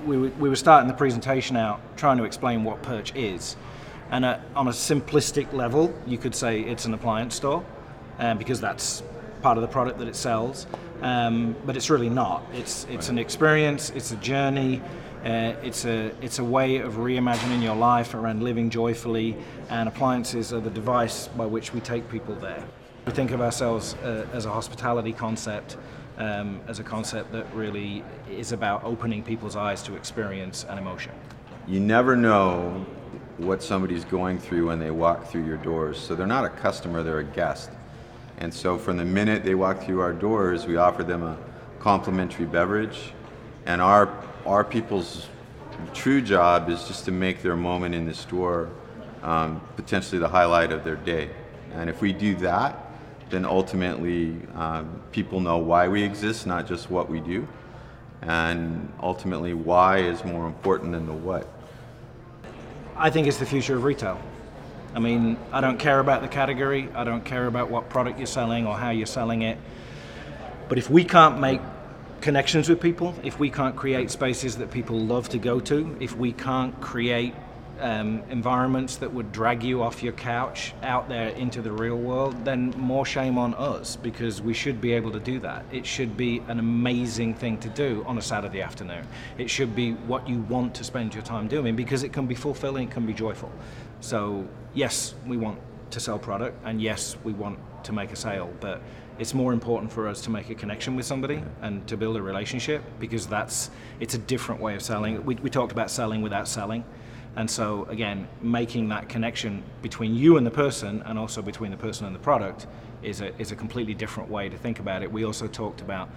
we were starting the presentation out trying to explain what PIRCH is. And on a simplistic level, you could say it's an appliance store, because that's part of the product that it sells. But it's really not. It's an experience. It's a journey. It's a way of reimagining your life around living joyfully. And appliances are the device by which we take people there. We think of ourselves as a hospitality concept, as a concept that really is about opening people's eyes to experience and emotion. You never know what somebody's going through when they walk through your doors. So they're not a customer, they're a guest. And so from the minute they walk through our doors, we offer them a complimentary beverage. And our people's true job is just to make their moment in the store potentially the highlight of their day. And if we do that, then ultimately people know why we exist, not just what we do. And ultimately, why is more important than the what. I think it's the future of retail. I mean, I don't care about the category, I don't care about what product you're selling or how you're selling it, but if we can't make connections with people, if we can't create spaces that people love to go to, if we can't create environments that would drag you off your couch out there into the real world, then more shame on us, because we should be able to do that. It should be an amazing thing to do on a Saturday afternoon. It should be what you want to spend your time doing, because it can be fulfilling, it can be joyful. So yes, we want to sell product, and yes, we want to make a sale, but it's more important for us to make a connection with somebody and to build a relationship, because it's a different way of selling. We talked about selling without selling. And so, again, making that connection between you and the person, and also between the person and the product, is a completely different way to think about it. We also talked about,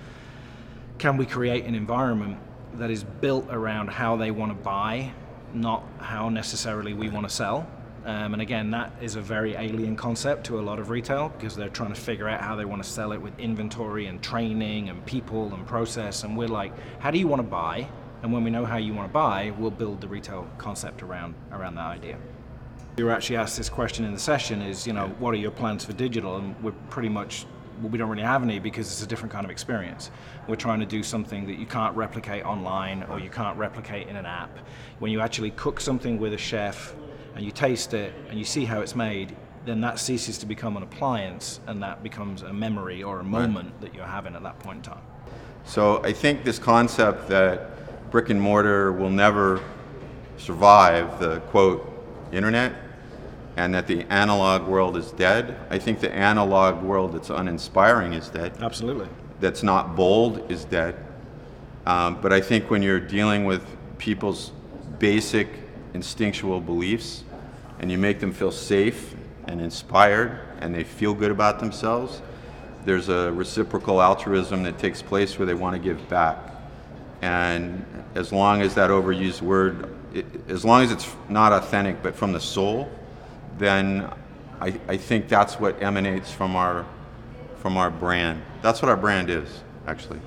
can we create an environment that is built around how they want to buy, not how necessarily we want to sell. And again, that is a very alien concept to a lot of retail, because they're trying to figure out how they want to sell it with inventory and training and people and process. And we're like, how do you want to buy? And when we know how you want to buy, we'll build the retail concept around that idea. We were actually asked this question in the session is, what are your plans for digital? And we don't really have any, because it's a different kind of experience. We're trying to do something that you can't replicate online, or you can't replicate in an app. When you actually cook something with a chef and you taste it and you see how it's made, then that ceases to become an appliance, and that becomes a memory or a moment that you're having at that point in time. So I think this concept that brick and mortar will never survive the, quote, internet, and that the analog world is dead. I think the analog world that's uninspiring is dead. Absolutely. That's not bold is dead. But I think when you're dealing with people's basic instinctual beliefs, and you make them feel safe and inspired, and they feel good about themselves, there's a reciprocal altruism that takes place where they want to give back. And as long as that overused word, as long as it's not authentic but from the soul, then I think that's what emanates from our brand. That's what our brand is, actually.